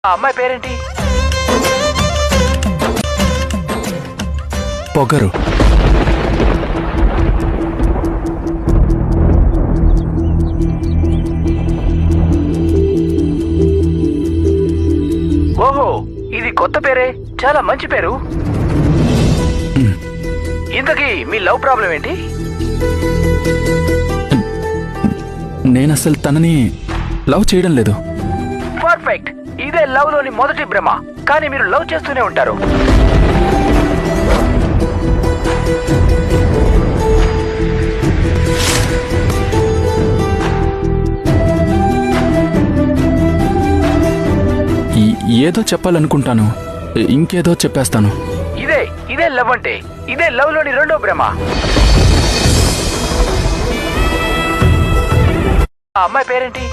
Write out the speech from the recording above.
ఆ అమ్మాయి పేరేంటి? పొగరు. ఓహో, ఇది కొత్త పేరే, చాలా మంచి పేరు. ఇంతకీ మీ లవ్ ప్రాబ్లం ఏంటి? నేనసలు తనని లవ్ చేయడం లేదు. పర్ఫెక్ట్, ఇదే లవ్ లోని మొదటి భ్రమ. కానీ మీరు లవ్ చేస్తూనే ఉంటారు. ఏదో చెప్పాలనుకుంటాను, ఇంకేదో చెప్పేస్తాను. ఇదే లవ్ అంటే. ఇదే లవ్ లోని రెండో భ్రమ. ఆ అమ్మాయి పేరేంటి?